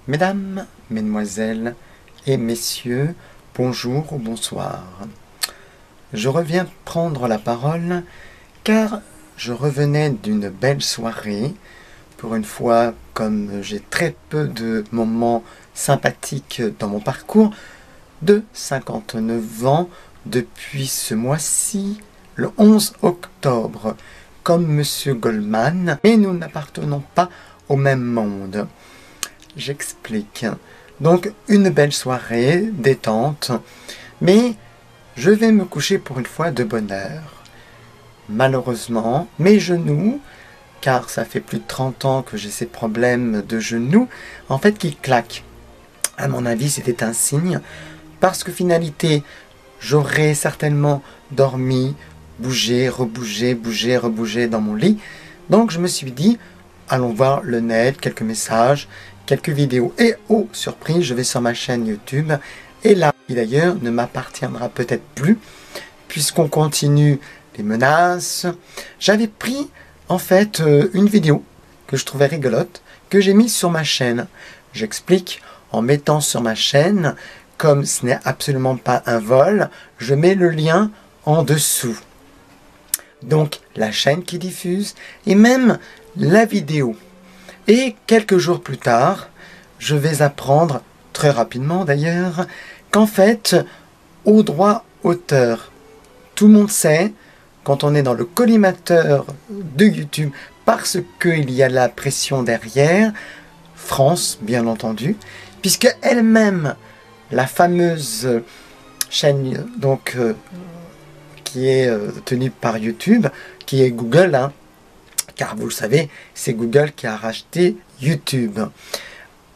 Mesdames, Mesdemoiselles et Messieurs, bonjour ou bonsoir. Je reviens prendre la parole car je revenais d'une belle soirée. Pour une fois, comme j'ai très peu de moments sympathiques dans mon parcours, de 59 ans depuis ce mois-ci, le 11 octobre, comme Monsieur Goldman, mais nous n'appartenons pas au même monde. J'explique. Donc, une belle soirée, détente, mais je vais me coucher pour une fois de bonne heure. Malheureusement, mes genoux, car ça fait plus de 30 ans que j'ai ces problèmes de genoux, en fait, qui claquent. À mon avis, c'était un signe, parce que finalité, j'aurais certainement dormi, bougé, rebougé, bougé, rebougé dans mon lit. Donc, je me suis dit, allons voir le net, quelques messages, quelques vidéos. Et oh, surprise, je vais sur ma chaîne YouTube. Et là, qui d'ailleurs ne m'appartiendra peut-être plus, puisqu'on continue les menaces. J'avais pris, en fait, une vidéo que je trouvais rigolote, que j'ai mise sur ma chaîne. J'explique, en mettant sur ma chaîne, comme ce n'est absolument pas un vol, je mets le lien en dessous. Donc, la chaîne qui diffuse, et même la vidéo. Et quelques jours plus tard, je vais apprendre, très rapidement d'ailleurs, qu'en fait, au droit auteur, tout le monde sait, quand on est dans le collimateur de YouTube, parce qu'il y a la pression derrière, France, bien entendu, puisque elle-même, la fameuse chaîne donc, qui est tenue par YouTube, qui est Google, hein, car vous le savez, c'est Google qui a racheté YouTube.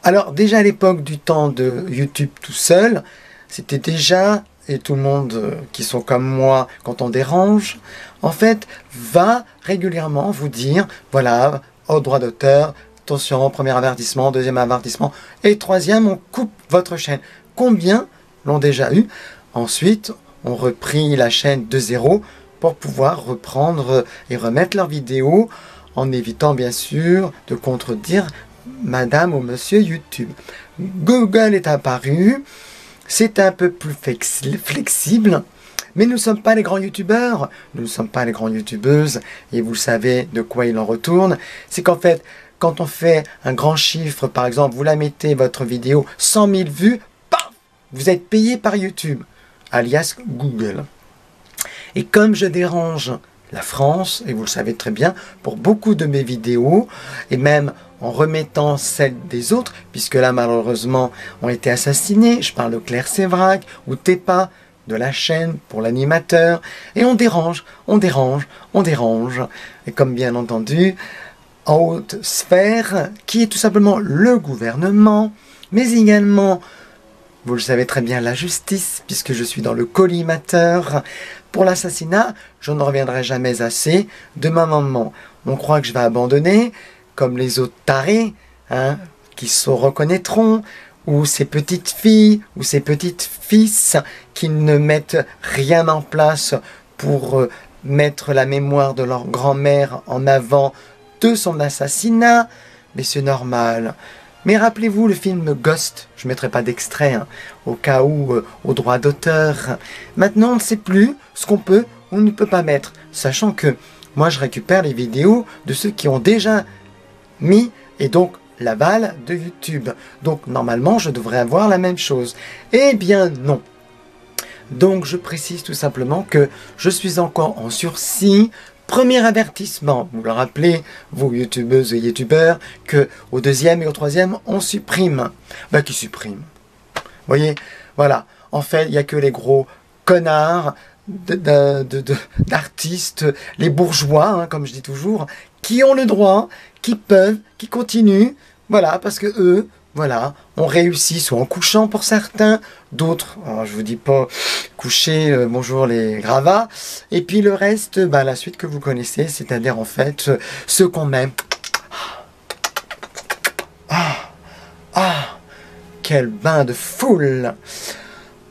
Alors déjà à l'époque du temps de YouTube tout seul, c'était déjà, et tout le monde qui sont comme moi quand on dérange, en fait, va régulièrement vous dire, voilà, au droit d'auteur, attention, premier avertissement, deuxième avertissement, et troisième, on coupe votre chaîne. Combien l'ont déjà eu? Ensuite, on reprit la chaîne de zéro pour pouvoir reprendre et remettre leurs vidéos en évitant bien sûr de contredire Madame ou Monsieur YouTube. Google est apparu, c'est un peu plus flexible, mais nous ne sommes pas les grands youtubeurs, nous ne sommes pas les grandes youtubeuses, et vous savez de quoi il en retourne. C'est qu'en fait, quand on fait un grand chiffre, par exemple, vous la mettez votre vidéo 100 000 vues, paf, vous êtes payé par YouTube, alias Google. Et comme je dérange la France, et vous le savez très bien, pour beaucoup de mes vidéos, et même en remettant celles des autres, puisque là malheureusement ont été assassinés, je parle de Claire Sévrac ou Tepa, de la chaîne pour l'animateur, et on dérange, on dérange, on dérange, et comme bien entendu, en haute sphère, qui est tout simplement le gouvernement, mais également, vous le savez très bien, la justice, puisque je suis dans le collimateur. Pour l'assassinat, je ne reviendrai jamais assez de ma maman. On croit que je vais abandonner, comme les autres tarés, hein, qui se reconnaîtront, ou ces petites filles, ou ces petites fils, qui ne mettent rien en place pour mettre la mémoire de leur grand-mère en avant de son assassinat. Mais c'est normal. Mais rappelez-vous le film Ghost, je ne mettrai pas d'extrait, hein, au cas où, au droit d'auteur. Maintenant, on ne sait plus ce qu'on peut ou ne peut pas mettre, sachant que moi, je récupère les vidéos de ceux qui ont déjà mis, et donc l'aval de YouTube. Donc, normalement, je devrais avoir la même chose. Eh bien, non. Donc, je précise tout simplement que je suis encore en sursis. Premier avertissement, vous le rappelez, vous youtubeuses et youtubeurs, que au deuxième et au troisième, on supprime. Ben, qui supprime? Vous voyez, voilà. En fait, il n'y a que les gros connards d'artistes, les bourgeois, hein, comme je dis toujours, qui ont le droit, qui peuvent, qui continuent, voilà, parce que eux, voilà, ont réussi, soit en couchant pour certains, d'autres, alors je vous dis pas coucher, bonjour les gravats, et puis le reste, bah, la suite que vous connaissez, c'est-à-dire en fait, ceux qu'on met. Ah, quel bain de foule!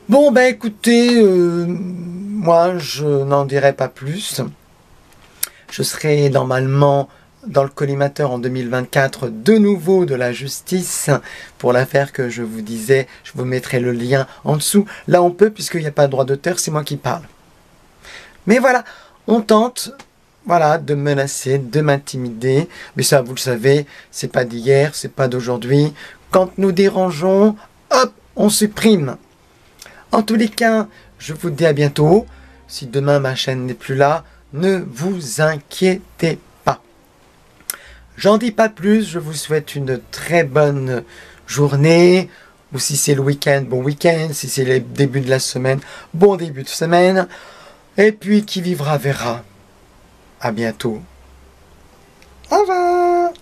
Bon, ben écoutez, moi je n'en dirai pas plus. Je serai normalement dans le collimateur en 2024 de nouveau de la justice pour l'affaire que je vous disais. Je vous mettrai le lien en dessous. Là, on peut, puisqu'il n'y a pas de droit d'auteur, c'est moi qui parle. Mais voilà, on tente, voilà, de menacer, de m'intimider. Mais ça, vous le savez, c'est pas d'hier, c'est pas d'aujourd'hui. Quand nous dérangeons, hop, on supprime. En tous les cas, je vous dis à bientôt. Si demain ma chaîne n'est plus là, ne vous inquiétez pas. J'en dis pas plus, je vous souhaite une très bonne journée. Ou si c'est le week-end, bon week-end. Si c'est le début de la semaine, bon début de semaine. Et puis qui vivra verra. À bientôt. Au revoir.